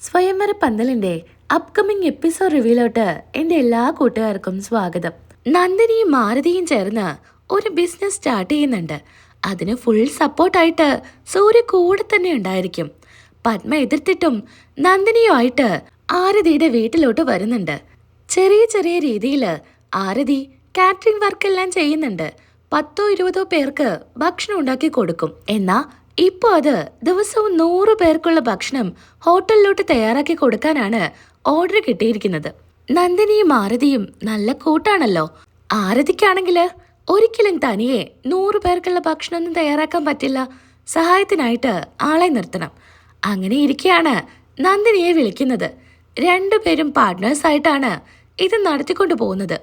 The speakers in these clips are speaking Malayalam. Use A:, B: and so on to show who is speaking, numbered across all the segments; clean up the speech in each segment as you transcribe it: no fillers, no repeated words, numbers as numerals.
A: സ്വയംവര പന്തലിന്റെ അപ്കമിംഗ് എപ്പിസോഡ് റിവ്യൂലോട്ട് എൻ്റെ എല്ലാ കൂട്ടുകാർക്കും സ്വാഗതം. നന്ദിനിയും മാരുതിയും ചേർന്ന് ഒരു ബിസിനസ് സ്റ്റാർട്ട് ചെയ്യുന്നുണ്ട്. അതിന് ഫുൾ സപ്പോർട്ടായിട്ട് സൂര്യ കൂടെ തന്നെ ഉണ്ടായിരിക്കും. പത്മ എതിർത്തിട്ടും നന്ദിനിയുമായിട്ട് ആരതിയുടെ വീട്ടിലോട്ട് വരുന്നുണ്ട്. ചെറിയ ചെറിയ രീതിയിൽ ആരതി കാറ്ററിംഗ് വർക്കെല്ലാം ചെയ്യുന്നുണ്ട്. 10-20 പേർക്ക് ഭക്ഷണം ഉണ്ടാക്കി കൊടുക്കും. എന്നാ ഇപ്പോ അത് ദിവസവും 100 പേർക്കുള്ള ഭക്ഷണം ഹോട്ടലിലോട്ട് തയ്യാറാക്കി കൊടുക്കാനാണ് ഓർഡർ കിട്ടിയിരിക്കുന്നത്. നന്ദിനിയും ആരതിയും നല്ല കൂട്ടാണല്ലോ. ആരതിക്കാണെങ്കിൽ ഒരിക്കലും തനിയെ 100 പേർക്കുള്ള ഭക്ഷണമൊന്നും തയ്യാറാക്കാൻ പറ്റില്ല. സഹായത്തിനായിട്ട് ആളെ നിർത്തണം. അങ്ങനെ ഇരിക്കെയാണ് നന്ദിനിയെ വിളിക്കുന്നത്. രണ്ടുപേരും പാർട്ട്നേഴ്സായിട്ടാണ് ഇത് നടത്തിക്കൊണ്ടു പോകുന്നത്.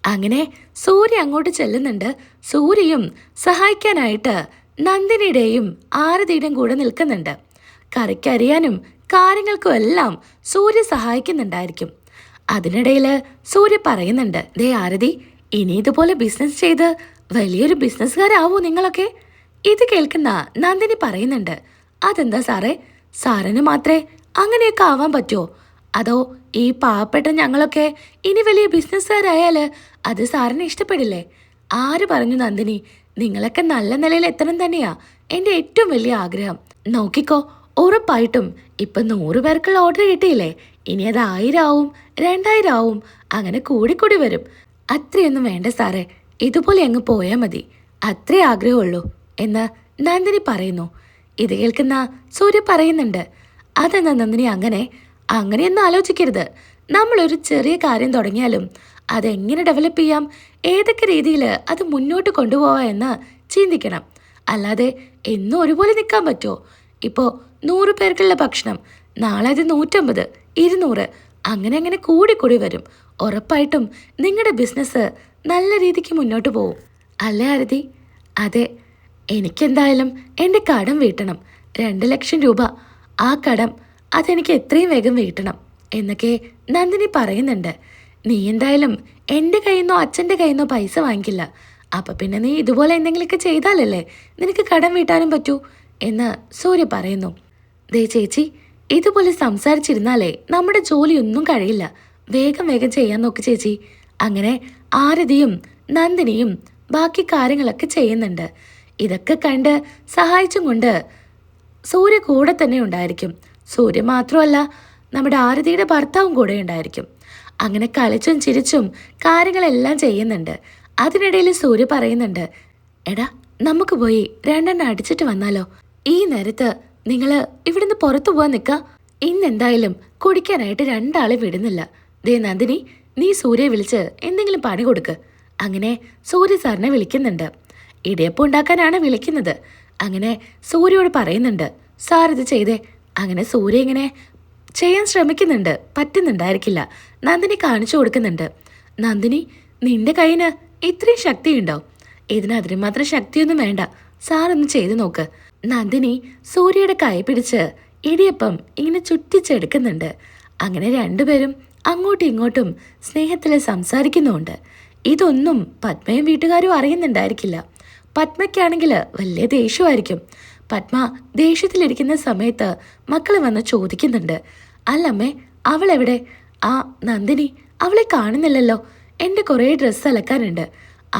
A: അങ്ങനെ സൂര്യ അങ്ങോട്ട് ചെല്ലുന്നുണ്ട്. സൂര്യയും സഹായിക്കാനായിട്ട് നന്ദിനിയുടെയും ആരതിയുടെയും കൂടെ നിൽക്കുന്നുണ്ട്. കറിക്കരിയാനും കാര്യങ്ങൾക്കും എല്ലാം സൂര്യ സഹായിക്കുന്നുണ്ടായിരിക്കും. അതിനിടയിൽ സൂര്യ പറയുന്നുണ്ട്, ദേ ആരതി, ഇനി ഇതുപോലെ ബിസിനസ് ചെയ്ത് വലിയൊരു ബിസിനസ്സുകാരാവോ നിങ്ങളൊക്കെ? ഇത് കേൾക്കുന്ന നന്ദിനി പറയുന്നുണ്ട്, അതെന്താ സാറേ, സാറിന് മാത്രമേ അങ്ങനെയൊക്കെ ആവാൻ പറ്റുമോ? അതോ ഈ പാവപ്പെട്ട ഞങ്ങളൊക്കെ ഇനി വലിയ ബിസിനസ്സുകാരായാൽ അത് സാറിന് ഇഷ്ടപ്പെടില്ലേ? ആര് പറഞ്ഞു നന്ദിനി? നിങ്ങളൊക്കെ നല്ല നിലയിൽ എത്തണം തന്നെയാ എൻ്റെ ഏറ്റവും വലിയ ആഗ്രഹം. നോക്കിക്കോ, ഉറപ്പായിട്ടും ഇപ്പം 100 പേർക്കുള്ള ഓർഡർ കിട്ടിയില്ലേ? ഇനി അത് 1000 ആവും, 2000 ആവും, അങ്ങനെ കൂടിക്കൂടി വരും. അത്രയൊന്നും വേണ്ട സാറേ, ഇതുപോലെ അങ്ങ് പോയാൽ മതി, അത്രേ ആഗ്രഹമുള്ളൂ എന്ന് നന്ദിനി പറയുന്നു. ഇത് കേൾക്കുന്ന സൂര്യ പറയുന്നുണ്ട്, അതെന്താ നന്ദിനി അങ്ങനെയൊന്നും ആലോചിക്കരുത്. നമ്മളൊരു ചെറിയ കാര്യം തുടങ്ങിയാലും അതെങ്ങനെ ഡെവലപ്പ് ചെയ്യാം, ഏതൊക്കെ രീതിയിൽ അത് മുന്നോട്ട് കൊണ്ടുപോവാം എന്ന് ചിന്തിക്കണം. അല്ലാതെ എന്നും ഒരുപോലെ നിൽക്കാൻ പറ്റുമോ? ഇപ്പോൾ 100 പേർക്കുള്ള ഭക്ഷണം, നാളെ അത് 150, 200, അങ്ങനെ കൂടി വരും. ഉറപ്പായിട്ടും നിങ്ങളുടെ ബിസിനസ് നല്ല രീതിക്ക് മുന്നോട്ട് പോകും. അല്ലേ ആരതി? അതെ, എനിക്കെന്തായാലും എൻ്റെ കടം വീട്ടണം. 2 ലക്ഷം രൂപ. ആ കടം അതെനിക്ക് എത്രയും വേഗം വീട്ടണം എന്നൊക്കെ നന്ദിനി പറയുന്നുണ്ട്. നീ എന്തായാലും എൻ്റെ കയ്യിൽ നിന്നോ അച്ഛൻ്റെ കയ്യിൽ നിന്നോ പൈസ വാങ്ങിക്കില്ല. അപ്പം പിന്നെ നീ ഇതുപോലെ എന്തെങ്കിലുമൊക്കെ ചെയ്താലല്ലേ നിനക്ക് കടം വീട്ടാനും പറ്റൂ എന്ന് സൂര്യ പറയുന്നു. ദേ ചേച്ചി, ഇതുപോലെ സംസാരിച്ചിരുന്നാലേ നമ്മുടെ ജോലിയൊന്നും കഴിയില്ല. വേഗം ചെയ്യാൻ നോക്ക് ചേച്ചി. അങ്ങനെ ആരതിയും നന്ദിനിയും ബാക്കി കാര്യങ്ങളൊക്കെ ചെയ്യുന്നുണ്ട്. ഇതൊക്കെ കണ്ട് സഹായിച്ചും കൊണ്ട് സൂര്യ കൂടെ തന്നെ ഉണ്ടായിരിക്കും. സൂര്യ മാത്രമല്ല, നമ്മുടെ ആരതിയുടെ ഭർത്താവും കൂടെ ഉണ്ടായിരിക്കും. അങ്ങനെ കളിച്ചും ചിരിച്ചും കാര്യങ്ങളെല്ലാം ചെയ്യുന്നുണ്ട്. അതിനിടയിൽ സൂര്യ പറയുന്നുണ്ട്, എടാ നമുക്ക് പോയി 2 അടിച്ചിട്ട് വന്നാലോ? ഈ നേരത്ത് നിങ്ങൾ ഇവിടുന്ന് പുറത്തു പോകാൻ നിൽക്കുക. ഇന്നെന്തായാലും കുടിക്കാനായിട്ട് 2 ആളെ വിടുന്നില്ല. ദേ നന്ദിനി, നീ സൂര്യയെ വിളിച്ച് എന്തെങ്കിലും പണി കൊടുക്ക്. അങ്ങനെ സൂര്യ സാറിനെ വിളിക്കുന്നുണ്ട്. ഇടിയപ്പം ഉണ്ടാക്കാനാണ് വിളിക്കുന്നത്. അങ്ങനെ സൂര്യയോട് പറയുന്നുണ്ട്, സാർ ഇത് ചെയ്തേ. അങ്ങനെ സൂര്യ ഇങ്ങനെ ചെയ്യാൻ ശ്രമിക്കുന്നുണ്ട്. പറ്റുന്നുണ്ടായിരിക്കില്ല. നന്ദിനി കാണിച്ചു കൊടുക്കുന്നുണ്ട്. നന്ദിനി, നിന്റെ കയ്യിന് ഇത്രയും ശക്തിയുണ്ടോ? അതിന് മാത്രം ശക്തിയൊന്നും വേണ്ട, സാറൊന്ന് ചെയ്തു നോക്ക്. നന്ദിനി സൂര്യയുടെ കൈ പിടിച്ച് ഇടിയപ്പം ഇങ്ങനെ ചുറ്റിച്ചെടുക്കുന്നുണ്ട്. അങ്ങനെ രണ്ടുപേരും അങ്ങോട്ടും ഇങ്ങോട്ടും സ്നേഹത്തിൽ സംസാരിക്കുന്നുമുണ്ട്. ഇതൊന്നും പത്മയും വീട്ടുകാരും അറിയുന്നുണ്ടായിരിക്കില്ല. പത്മയ്ക്കാണെങ്കിൽ വലിയ ദേഷ്യമായിരിക്കും. പത്മ ദേഷ്യത്തിലിരിക്കുന്ന സമയത്ത് മക്കൾ വന്ന് ചോദിക്കുന്നുണ്ട്, അല്ലമ്മേ, അവളെവിടെ? ആ നന്ദിനി, അവളെ കാണുന്നില്ലല്ലോ. എൻ്റെ കുറേ ഡ്രസ്സ് അലക്കാനുണ്ട്,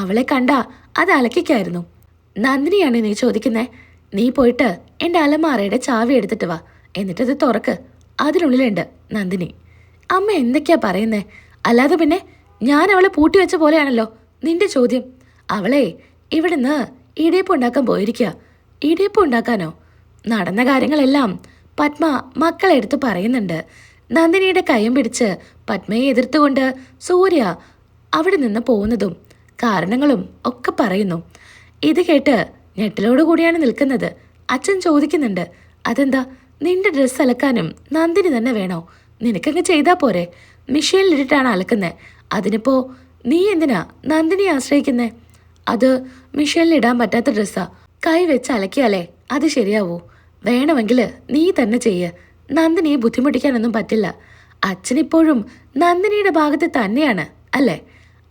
A: അവളെ കണ്ടാ അത് അലക്കിക്കായിരുന്നു. നന്ദിനിയാണ് നീ ചോദിക്കുന്നേ? നീ പോയിട്ട് എൻ്റെ അലമാറയുടെ ചാവി എടുത്തിട്ട് വാ, എന്നിട്ടത് തുറക്ക്, അതിനുള്ളിലുണ്ട് നന്ദിനി. അമ്മ എന്തൊക്കെയാ പറയുന്നേ? അല്ലാതെ പിന്നെ ഞാൻ അവളെ പൂട്ടി വെച്ച പോലെയാണല്ലോ നിന്റെ ചോദ്യം. അവളെ ഇവിടുന്ന് ഇടിയപ്പം ഉണ്ടാക്കാൻ പോയിരിക്കുക. ഇടിയപ്പം ഉണ്ടാക്കാനോ? നടന്ന കാര്യങ്ങളെല്ലാം പത്മ മക്കളെടുത്ത് പറയുന്നുണ്ട്. നന്ദിനിയുടെ കയ്യും പിടിച്ച് പത്മയെ എതിർത്തുകൊണ്ട് സൂര്യ അവിടെ നിന്ന് പോകുന്നതും കാരണങ്ങളും ഒക്കെ പറയുന്നു. ഇത് കേട്ട് ഞെട്ടലോടു കൂടിയാണ് നിൽക്കുന്നത്. അച്ഛൻ ചോദിക്കുന്നുണ്ട്, അതെന്താ നിന്റെ ഡ്രസ്സ് അലക്കാനും നന്ദിനി തന്നെ വേണോ? നിനക്കങ്ങ് ചെയ്താൽ പോരെ? മിഷീനിലിട്ടിട്ടാണ് അലക്കുന്നത്. അതിനിപ്പോ നീ എന്തിനാ നന്ദിനി ആശ്രയിക്കുന്നേ? അത് മിഷീനിലിടാൻ പറ്റാത്ത ഡ്രസ്സാ. കൈ വെച്ച് അലക്കിയാലേ അത് ശരിയാവൂ. വേണമെങ്കിൽ നീ തന്നെ ചെയ്യ്. നന്ദിനിയെ ബുദ്ധിമുട്ടിക്കാനൊന്നും പറ്റില്ല. അച്ഛനിപ്പോഴും നന്ദിനിയുടെ ഭാഗത്ത് തന്നെയാണ് അല്ലേ?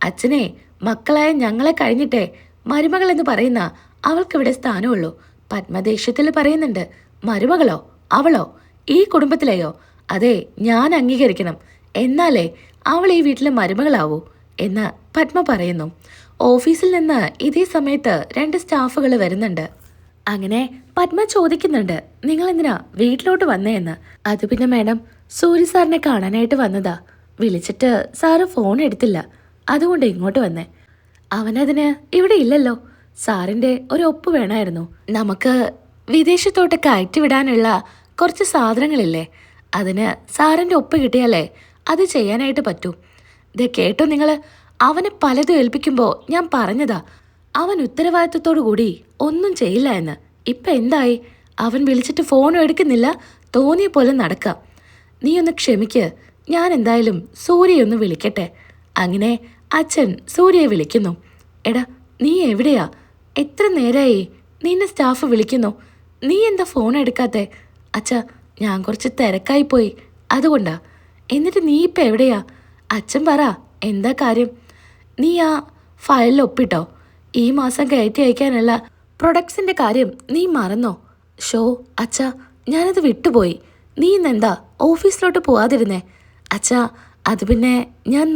A: അച്ഛനെ മക്കളായ ഞങ്ങളെ കഴിഞ്ഞിട്ടേ മരുമകളെന്ന് പറയുന്ന അവൾക്കിവിടെ സ്ഥാനമുള്ളൂ. പത്മദേഷ്യത്തിൽ പറയുന്നുണ്ട്, മരുമകളോ? അവളോ? ഈ കുടുംബത്തിലെയോ? അതെ, ഞാൻ അംഗീകരിക്കണം. എന്നാലേ അവൾ ഈ വീട്ടിലെ മരുമകളാവൂ എന്ന് പത്മ പറയുന്നു. ഓഫീസിൽ നിന്ന് ഇതേ സമയത്ത് 2 സ്റ്റാഫുകൾ വരുന്നുണ്ട്. അങ്ങനെ പത്മ ചോദിക്കുന്നുണ്ട്, നിങ്ങൾ എന്തിനാ വീട്ടിലോട്ട് വന്നേ എന്ന്. അത് പിന്നെ മാഡം, സൂര്യ സാറിനെ കാണാനായിട്ട് വന്നതാ. വിളിച്ചിട്ട് സാറ് ഫോൺ എടുത്തില്ല, അതുകൊണ്ട് ഇങ്ങോട്ട് വന്നേ. അവനതിന് ഇവിടെ ഇല്ലല്ലോ. സാറിന്റെ ഒരു ഒപ്പ് വേണമായിരുന്നു. നമുക്ക് വിദേശത്തോട്ട് കയറ്റിവിടാനുള്ള കുറച്ച് സാധനങ്ങളില്ലേ, അതിന് സാറിന്റെ ഒപ്പ് കിട്ടിയാലേ അത് ചെയ്യാനായിട്ട് പറ്റൂ. ഇത് കേട്ടോ നിങ്ങൾ, അവനെ പലതും ഏൽപ്പിക്കുമ്പോൾ ഞാൻ പറഞ്ഞതാ അവൻ ഉത്തരവാദിത്വത്തോടു കൂടി ഒന്നും ചെയ്യില്ല എന്ന്. ഇപ്പം എന്തായി? അവൻ വിളിച്ചിട്ട് ഫോണും എടുക്കുന്നില്ല, തോന്നിയ പോലെ നടക്കാം. നീ ഒന്ന് ക്ഷമിക്ക്, ഞാൻ എന്തായാലും സൂര്യയൊന്ന് വിളിക്കട്ടെ. അങ്ങനെ അച്ഛൻ സൂര്യയെ വിളിക്കുന്നു. എടാ, നീ എവിടെയാ? എത്ര നേരമായി നിന്നെ സ്റ്റാഫ് വിളിക്കുന്നു, നീ എന്താ ഫോൺ എടുക്കാത്തെ? അച്ഛാ, ഞാൻ കുറച്ച് തിരക്കായിപ്പോയി, അതുകൊണ്ടാ. എന്നിട്ട് നീ ഇപ്പം എവിടെയാ? അച്ഛൻ പറ, എന്താ കാര്യം? നീ ആ ഫയലിൽ ഒപ്പിട്ടോ? ഈ മാസം കയറ്റി അയക്കാനുള്ള പ്രൊഡക്ട്സിൻ്റെ കാര്യം നീ മറന്നോ? ഷോ അച്ഛാ, ഞാനത് വിട്ടുപോയി. നീ ഇന്നെന്താ ഓഫീസിലോട്ട് പോവാതിരുന്നേ? അച്ഛാ, അത് പിന്നെ ഞാൻ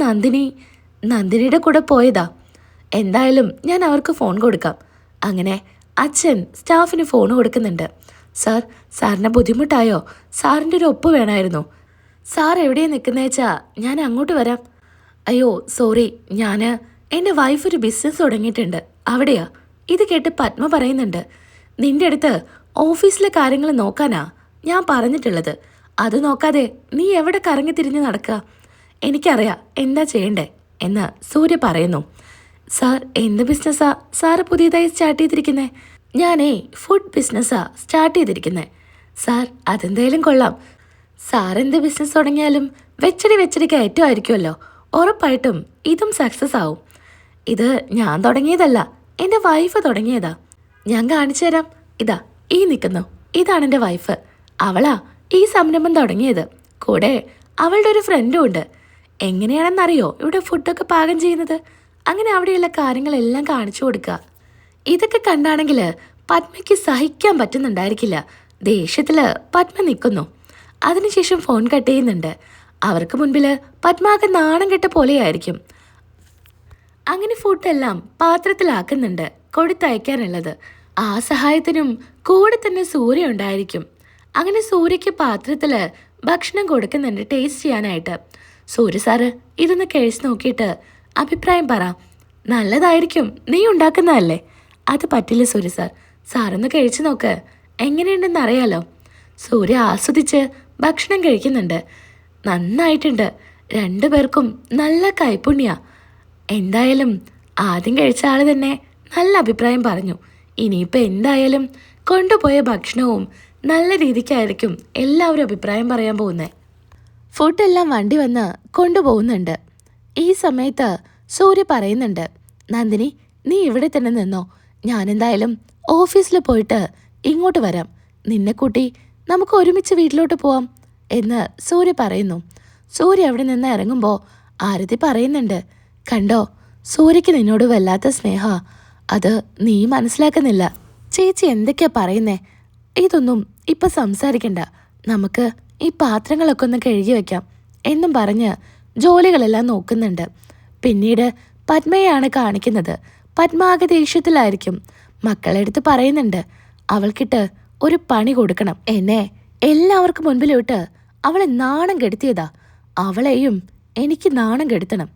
A: നന്ദിനിയുടെ കൂടെ പോയതാ. എന്തായാലും ഞാൻ അവർക്ക് ഫോൺ കൊടുക്കാം. അങ്ങനെ അച്ഛൻ സ്റ്റാഫിന് ഫോൺ കൊടുക്കുന്നുണ്ട്. സാർ, സാറിന് ബുദ്ധിമുട്ടായോ? സാറിൻ്റെ ഒരു ഒപ്പ് വേണമായിരുന്നു. സാർ എവിടെയാണ് നിൽക്കുന്നേച്ചാ ഞാൻ അങ്ങോട്ട് വരാം. അയ്യോ സോറി, ഞാൻ എൻ്റെ വൈഫ് ഒരു ബിസിനസ് തുടങ്ങിയിട്ടുണ്ട്, അവിടെയാ. ഇത് കേട്ട് പത്മ പറയുന്നുണ്ട്, നിന്റെ അടുത്ത് ഓഫീസിലെ കാര്യങ്ങൾ നോക്കാനാ ഞാൻ പറഞ്ഞിട്ടുള്ളത്. അത് നോക്കാതെ നീ എവിടെ കറങ്ങി തിരിഞ്ഞ് നടക്കുക? എനിക്കറിയാം എന്താ ചെയ്യണ്ടേ എന്ന് സൂര്യ പറയുന്നു. സാർ, എന്ത് ബിസിനസ്സാ സാറ് പുതിയതായി സ്റ്റാർട്ട് ചെയ്തിരിക്കുന്നേ? ഞാനേ ഫുഡ് ബിസിനസ്സാ സ്റ്റാർട്ട് ചെയ്തിരിക്കുന്നേ. സാർ, അതെന്തായാലും കൊള്ളാം. സാർ എന്ത് ബിസിനസ് തുടങ്ങിയാലും വെച്ചടി കയറ്റമായിരിക്കുമല്ലോ. ഉറപ്പായിട്ടും ഇതും സക്സസ് ആവും. ഇത് ഞാൻ തുടങ്ങിയതല്ല, എൻ്റെ വൈഫ് തുടങ്ങിയതാ. ഞാൻ കാണിച്ചു തരാം. ഇതാ ഈ നിൽക്കുന്നു, ഇതാണ് എൻ്റെ വൈഫ്. അവളാ ഈ സംരംഭം തുടങ്ങിയത്. കൂടെ അവളുടെ ഒരു ഫ്രണ്ടും ഉണ്ട്. എങ്ങനെയാണെന്നറിയോ ഇവിടെ ഫുഡൊക്കെ പാകം ചെയ്യുന്നത്? അങ്ങനെ അവിടെയുള്ള കാര്യങ്ങളെല്ലാം കാണിച്ചു കൊടുക്കുക. ഇതൊക്കെ കണ്ടാണെങ്കിൽ പത്മയ്ക്ക് സഹിക്കാൻ പറ്റുന്നുണ്ടായിരിക്കില്ല. ദേഷ്യത്തിൽ പത്മ നിൽക്കുന്നു. അതിനുശേഷം ഫോൺ കട്ട് ചെയ്യുന്നുണ്ട്. അവർക്ക് മുൻപിൽ പത്മാകെ നാണം കെട്ട പോലെയായിരിക്കും. അങ്ങനെ ഫുഡെല്ലാം പാത്രത്തിലാക്കുന്നുണ്ട് കൊടുത്തയക്കാനുള്ളത്. ആ സഹായത്തിനും കൂടെ തന്നെ സൂര്യ ഉണ്ടായിരിക്കും. അങ്ങനെ സൂര്യയ്ക്ക് പാത്രത്തിൽ ഭക്ഷണം കൊടുക്കുന്നുണ്ട് ടേസ്റ്റ് ചെയ്യാനായിട്ട്. സൂര്യ സാറ് ഇതൊന്ന് കഴിച്ച് നോക്കിയിട്ട് അഭിപ്രായം പറ. നല്ലതായിരിക്കും, നീ ഉണ്ടാക്കുന്നതല്ലേ. അത് പറ്റില്ല സൂര്യ സാർ, സാറൊന്ന് കഴിച്ചു നോക്ക്, എങ്ങനെയുണ്ടെന്ന് അറിയാലോ. സൂര്യ ആസ്വദിച്ച് ഭക്ഷണം കഴിക്കുന്നുണ്ട്. നന്നായിട്ടുണ്ട്, 2 പേർക്കും നല്ല കൈപ്പുണ്യ. എന്തായാലും ആദ്യം കഴിച്ച ആൾ തന്നെ നല്ല അഭിപ്രായം പറഞ്ഞു. ഇനിയിപ്പോൾ എന്തായാലും കൊണ്ടുപോയ ഭക്ഷണവും നല്ല രീതിക്കായിരിക്കും എല്ലാവരും അഭിപ്രായം പറയാൻ പോകുന്നത്. ഫുഡെല്ലാം വണ്ടി വന്ന് കൊണ്ടുപോകുന്നുണ്ട്. ഈ സമയത്ത് സൂര്യ പറയുന്നുണ്ട്, നന്ദിനി നീ ഇവിടെ തന്നെ നിന്നോ, ഞാനെന്തായാലും ഓഫീസിൽ പോയിട്ട് ഇങ്ങോട്ട് വരാം. നിന്നെ കൂട്ടി നമുക്ക് ഒരുമിച്ച് വീട്ടിലോട്ട് പോവാം എന്ന് സൂര്യ പറയുന്നു. സൂര്യ അവിടെ നിന്ന് ഇറങ്ങുമ്പോൾ ആരതി പറയുന്നുണ്ട്, കണ്ടോ സൂര്യക്ക് നിന്നോട് വല്ലാത്ത സ്നേഹ, അത് നീ മനസ്സിലാക്കുന്നില്ല. ചേച്ചി എന്തൊക്കെയാ പറയുന്നേ? ഇതൊന്നും ഇപ്പം സംസാരിക്കണ്ട, നമുക്ക് ഈ പാത്രങ്ങളൊക്കെ ഒന്ന് കഴുകി വയ്ക്കാം എന്നും പറഞ്ഞ് ജോലികളെല്ലാം നോക്കുന്നുണ്ട്. പിന്നീട് പത്മയാണ് കാണിക്കുന്നത്. പത്മാകെ ദേഷ്യത്തിലായിരിക്കും. മക്കളെടുത്ത് പറയുന്നുണ്ട്, അവൾക്കിട്ട് ഒരു പണി കൊടുക്കണം. എന്നെ എല്ലാവർക്കും മുൻപിലോട്ട് അവളെ നാണം കെടുത്തിയതാ, അവളെയും എനിക്ക് നാണം കെടുത്തണം.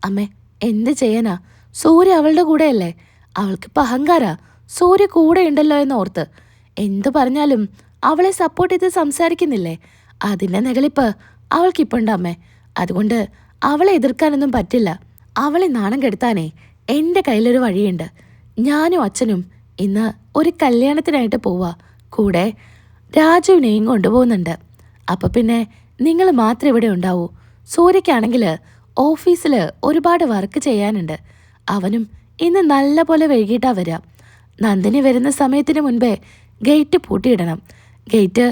A: അമ്മേ, എന്ത് ചെയ്യാനാ? സൂര്യ അവളുടെ കൂടെയല്ലേ, അവൾക്കിപ്പോൾ അഹങ്കാരാ. സൂര്യ കൂടെ ഉണ്ടല്ലോ എന്നോർത്ത് എന്തു പറഞ്ഞാലും അവളെ സപ്പോർട്ട് ചെയ്ത് സംസാരിക്കുന്നില്ലേ, അതിൻ്റെ നെകളിപ്പ് അവൾക്കിപ്പോൾ ഉണ്ട് അമ്മേ. അതുകൊണ്ട് അവളെ എതിർക്കാനൊന്നും പറ്റില്ല. അവളെ നാണം കെടുത്താനേ എൻ്റെ കയ്യിലൊരു വഴിയുണ്ട്. ഞാനും അച്ഛനും ഇന്ന് ഒരു കല്യാണത്തിനായിട്ട് പോവാ. കൂടെ രാജുവിനെയും കൊണ്ടുപോകുന്നുണ്ട്. അപ്പം പിന്നെ നിങ്ങൾ മാത്രം ഇവിടെ ഉണ്ടാവൂ. സൂര്യക്കാണെങ്കിൽ ഓഫീസിൽ ഒരുപാട് വർക്ക് ചെയ്യാനുണ്ട്. അവനും ഇന്ന് നല്ല പോലെ വൈകിട്ടാ വരാം. നന്ദിനി വരുന്ന സമയത്തിന് മുൻപേ ഗേറ്റ് പൂട്ടിയിടണം. ഗേറ്റ്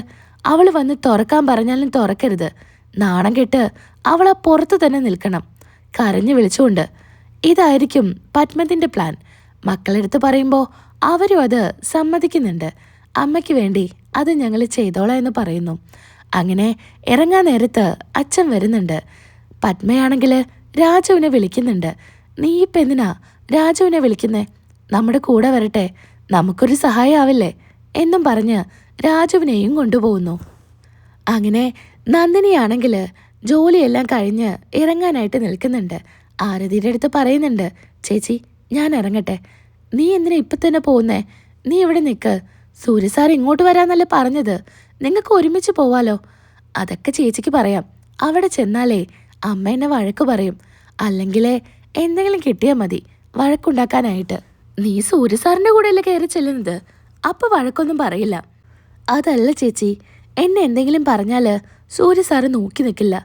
A: അവൾ വന്ന് തുറക്കാൻ പറഞ്ഞാലും തുറക്കരുത്. നാണം കെട്ട് അവൾ ആ പുറത്ത് തന്നെ നിൽക്കണം, കരഞ്ഞു വിളിച്ചുകൊണ്ട്. ഇതായിരിക്കും പത്മത്തിൻ്റെ പ്ലാൻ. മക്കളെടുത്ത് പറയുമ്പോൾ അവരും അത് സമ്മതിക്കുന്നുണ്ട്. അമ്മയ്ക്ക് വേണ്ടി അത് ഞങ്ങൾ ചെയ്തോളാം എന്ന് പറയുന്നു. അങ്ങനെ ഇറങ്ങാൻ നേരത്ത് അച്ഛൻ വരുന്നുണ്ട്. പത്മയാണെങ്കിൽ രാജുവിനെ വിളിക്കുന്നുണ്ട്. നീ ഇപ്പം എന്തിനാ രാജുവിനെ വിളിക്കുന്നേ? നമ്മുടെ കൂടെ വരട്ടെ, നമുക്കൊരു സഹായമാവില്ലേ എന്നും പറഞ്ഞ് രാജുവിനെയും കൊണ്ടുപോകുന്നു. അങ്ങനെ നന്ദിനിയാണെങ്കിൽ ജോലിയെല്ലാം കഴിഞ്ഞ് ഇറങ്ങാനായിട്ട് നിൽക്കുന്നുണ്ട്. ആരതിയുടെ അടുത്ത് പറയുന്നുണ്ട്, ചേച്ചി ഞാൻ ഇറങ്ങട്ടെ. നീ എന്തിനാ ഇപ്പം തന്നെ പോകുന്നേ? നീ ഇവിടെ നിൽക്ക്. സൂര്യ സാർ ഇങ്ങോട്ട് വരാന്നല്ലേ പറഞ്ഞത്. നിങ്ങൾക്ക് ഒരുമിച്ച് പോവാലോ. അതൊക്കെ ചേച്ചിക്ക് പറയാം. അവിടെ ചെന്നാലേ അമ്മ എന്നെ വഴക്ക് പറയും. അല്ലെങ്കിലേ എന്തെങ്കിലും കിട്ടിയാൽ മതി വഴക്കുണ്ടാക്കാനായിട്ട്. നീ സൂര്യ സാറിൻ്റെ കൂടെയല്ലേ കയറി ചെല്ലുന്നത്, അപ്പം വഴക്കൊന്നും പറയില്ല. അതല്ല ചേച്ചി, എന്നെ എന്തെങ്കിലും പറഞ്ഞാൽ സൂര്യ സാറ് നോക്കി നിൽക്കില്ല.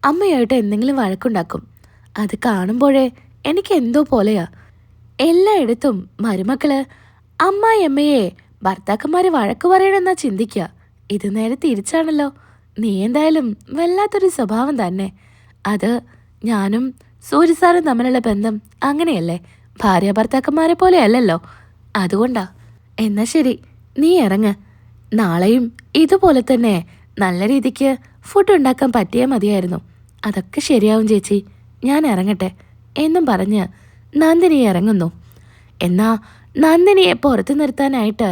A: അമ്മയായിട്ട് എന്തെങ്കിലും വഴക്കുണ്ടാക്കും. അത് കാണുമ്പോഴേ എനിക്ക് എന്തോ പോലെയാ. എല്ലായിടത്തും മരുമക്കള് അമ്മായിയമ്മയെ ഭർത്താക്കന്മാര് വഴക്ക് പറയണമെന്നാ ചിന്തിക്കുക. ഇത് നേരെ തിരിച്ചാണല്ലോ. നീ എന്തായാലും വല്ലാത്തൊരു സ്വഭാവം തന്നെ. അത് ഞാനും സൂര്യ സാറും തമ്മിലുള്ള ബന്ധം അങ്ങനെയല്ലേ, ഭാര്യ ഭർത്താക്കന്മാരെ പോലെ അല്ലല്ലോ. അതുകൊണ്ടാ. എന്നാ ശരി, നീ ഇറങ്ങ്. നാളെയും ഇതുപോലെ തന്നെ നല്ല രീതിക്ക് ഫുഡ് ഉണ്ടാക്കാൻ പറ്റിയാൽ മതിയായിരുന്നു. അതൊക്കെ ശരിയാവും ചേച്ചി, ഞാൻ ഇറങ്ങട്ടെ എന്നും പറഞ്ഞ് നന്ദിനി ഇറങ്ങുന്നു. എന്നാ നന്ദിനിയെ പുറത്തു നിർത്താനായിട്ട്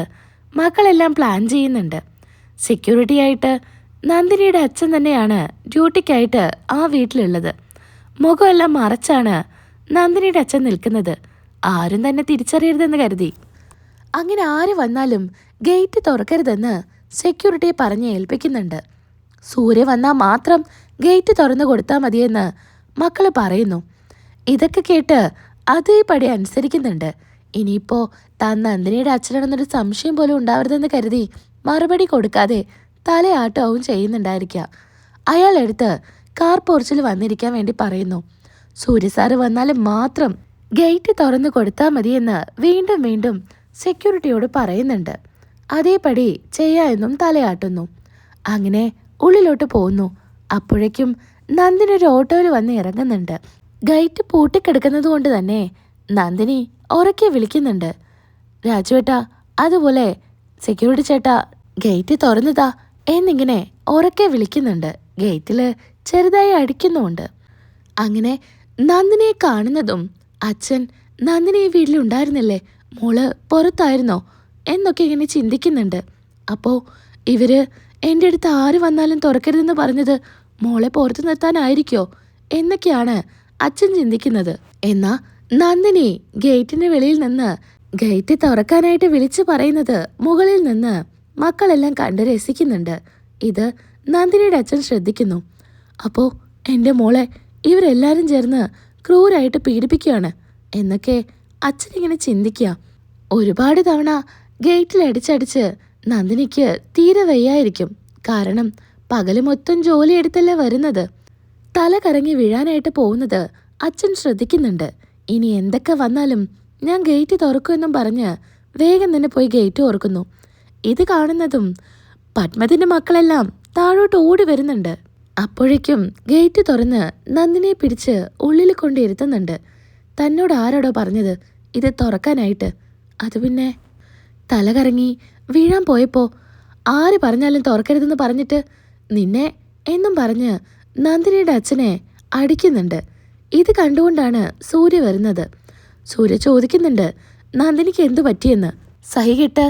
A: മക്കളെല്ലാം പ്ലാൻ ചെയ്യുന്നുണ്ട്. സെക്യൂരിറ്റി ആയിട്ട് നന്ദിനിയുടെ അച്ഛൻ തന്നെയാണ് ഡ്യൂട്ടിക്കായിട്ട് ആ വീട്ടിലുള്ളത്. മുഖമെല്ലാം മറച്ചാണ് നന്ദിനിയുടെ അച്ഛൻ നിൽക്കുന്നത്. ആരും തന്നെ തിരിച്ചറിയരുതെന്ന് കരുതി. അങ്ങനെ ആര് വന്നാലും ഗേറ്റ് തുറക്കരുതെന്ന് സെക്യൂരിറ്റിയെ പറഞ്ഞ് ഏൽപ്പിക്കുന്നുണ്ട്. സൂര്യ വന്നാൽ മാത്രം ഗേറ്റ് തുറന്നു കൊടുത്താൽ മതിയെന്ന് മക്കൾ പറയുന്നു. ഇതൊക്കെ കേട്ട് അതേപടി അനുസരിക്കുന്നുണ്ട്. ഇനിയിപ്പോൾ താൻ നന്ദിനിയുടെ അച്ഛനാണെന്നൊരു സംശയം പോലും ഉണ്ടാവരുതെന്ന് കരുതി മറുപടി കൊടുക്കാതെ തലയാട്ടവും ചെയ്യുന്നുണ്ടായിരിക്കുക. അയാളെടുത്ത് കാർ പോർച്ചിൽ വന്നിരിക്കാൻ വേണ്ടി പറയുന്നു. സൂര്യസാറ് വന്നാൽ മാത്രം ഗേറ്റ് തുറന്നു കൊടുത്താൽ മതിയെന്ന് വീണ്ടും വീണ്ടും സെക്യൂരിറ്റിയോട് പറയുന്നുണ്ട്. അതേപടി ചെയ്യാമെന്നും തലയാട്ടുന്നു. അങ്ങനെ ഉള്ളിലോട്ട് പോകുന്നു. അപ്പോഴേക്കും നന്ദിനി ഒരു ഓട്ടോയിൽ വന്ന് ഇറങ്ങുന്നുണ്ട്. ഗേറ്റ് പൂട്ടിക്കിടക്കുന്നത് കൊണ്ട് തന്നെ നന്ദിനി ഉറക്കെ വിളിക്കുന്നുണ്ട്, രാജുവേട്ടാ, അതുപോലെ സെക്യൂരിറ്റി ചേട്ടാ, ഗേറ്റ് തുറന്നതാ എന്നിങ്ങനെ ഉറക്കെ വിളിക്കുന്നുണ്ട്. ഗേറ്റിൽ ചെറുതായി അടിക്കുന്നുമുണ്ട്. അങ്ങനെ നന്ദിനിയെ കാണുന്നതും അച്ഛൻ നന്ദിനി ഈ വീട്ടിലുണ്ടായിരുന്നില്ലേ, മോള് പുറത്തായിരുന്നോ എന്നൊക്കെ ഇങ്ങനെ ചിന്തിക്കുന്നുണ്ട്. അപ്പോൾ ഇവര് എൻ്റെ അടുത്ത് ആര് വന്നാലും തുറക്കരുതെന്ന് പറഞ്ഞത് മോളെ പുറത്തു നിർത്താനായിരിക്കോ എന്നൊക്കെയാണ് അച്ഛൻ ചിന്തിക്കുന്നത്. എന്നാ നന്ദിനി ഗേറ്റിന് വെളിയിൽ നിന്ന് ഗേറ്റ് തുറക്കാനായിട്ട് വിളിച്ചു പറയുന്നത് മുകളിൽ നിന്ന് മക്കളെല്ലാം കണ്ട് രസിക്കുന്നുണ്ട്. ഇത് നന്ദിനിയുടെ അച്ഛൻ ശ്രദ്ധിക്കുന്നു. അപ്പോൾ എൻ്റെ മോളെ ഇവരെല്ലാവരും ചേർന്ന് ക്രൂരായിട്ട് പീഡിപ്പിക്കുകയാണ് എന്നൊക്കെ അച്ഛനിങ്ങനെ ചിന്തിക്കുക. ഒരുപാട് തവണ ഗേറ്റിൽ അടിച്ചടിച്ച് നന്ദിനിക്ക് തീരെ വയ്യായിരിക്കും. കാരണം പകല് മൊത്തം ജോലി എടുത്തല്ലേ വരുന്നത്. തല കറങ്ങി വീഴാനായിട്ട് പോകുന്നത് അച്ഛൻ ശ്രദ്ധിക്കുന്നുണ്ട്. ഇനി എന്തൊക്കെ വന്നാലും ഞാൻ ഗേറ്റ് തുറക്കുമെന്നും പറഞ്ഞ് വേഗം തന്നെ പോയി ഗേറ്റ് തുറക്കുന്നു. ഇത് കാണുന്നതും പത്മത്തിൻ്റെ മക്കളെല്ലാം താഴോട്ട് ഓടി വരുന്നുണ്ട്. അപ്പോഴേക്കും ഗേറ്റ് തുറന്ന് നന്ദിനിയെ പിടിച്ച് ഉള്ളിൽ കൊണ്ടിരുത്തുന്നുണ്ട്. തന്നോട് ആരോടോ പറഞ്ഞത് ഇത് തുറക്കാനായിട്ട്. അത് പിന്നെ തല കറങ്ങി വീഴാൻ പോയപ്പോൾ ആര് പറഞ്ഞാലും തുറക്കരുതെന്ന് പറഞ്ഞിട്ട് നിന്നെ എന്നും പറഞ്ഞ് നന്ദിനിയുടെ അച്ഛനെ അടിക്കുന്നുണ്ട്. ഇത് കണ്ടുകൊണ്ടാണ് സൂര്യ വരുന്നത്. സൂര്യ ചോദിക്കുന്നുണ്ട് നന്ദിനിക്ക് എന്തു പറ്റിയെന്ന്. സഹികെട്ട്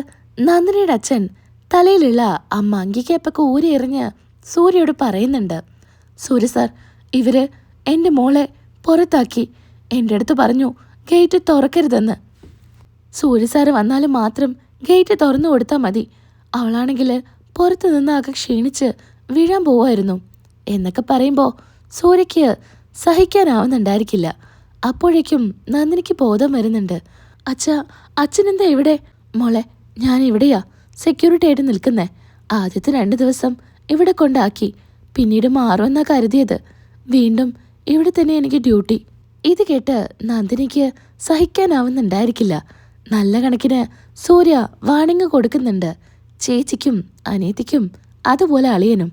A: നന്ദിനിയുടെ അച്ഛൻ തലയിലുള്ള ആ മങ്കിക്കേപ്പൊക്കെ ഊരി എറിഞ്ഞ് സൂര്യയോട് പറയുന്നുണ്ട്, സൂര്യ സാർ, ഇവര് എൻ്റെ മോളെ പുറത്താക്കി. എൻ്റെ അടുത്ത് പറഞ്ഞു ഗേറ്റ് തുറക്കരുതെന്ന്. സൂര്യ സാറ് വന്നാലും മാത്രം ഗേറ്റ് തുറന്നു കൊടുത്താൽ മതി. അവളാണെങ്കിൽ പുറത്തു നിന്ന് ആകെ ക്ഷീണിച്ച് വീഴാൻ പോവായിരുന്നു എന്നൊക്കെ പറയുമ്പോൾ സൂര്യയ്ക്ക് സഹിക്കാനാവുന്നുണ്ടായിരിക്കില്ല. അപ്പോഴേക്കും നന്ദിനിക്ക് ബോധം വരുന്നുണ്ട്. അച്ഛനെന്താ ഇവിടെ? മോളെ, ഞാൻ ഇവിടെയാ സെക്യൂരിറ്റി ആയിട്ട് നിൽക്കുന്നേ. ആദ്യത്തെ 2 ദിവസം ഇവിടെ കൊണ്ടാക്കി, പിന്നീട് മാറുമെന്നാ കരുതിയത്. വീണ്ടും ഇവിടെ തന്നെ എനിക്ക് ഡ്യൂട്ടി. ഇത് കേട്ട് നന്ദിനിക്ക് സഹിക്കാനാവുന്നുണ്ടായിരിക്കില്ല. നല്ല കണക്കിന് സൂര്യ വാണിംഗ് കൊടുക്കുന്നുണ്ട് ചേച്ചിക്കും അനിയത്തിക്കും അതുപോലെ അളിയനും.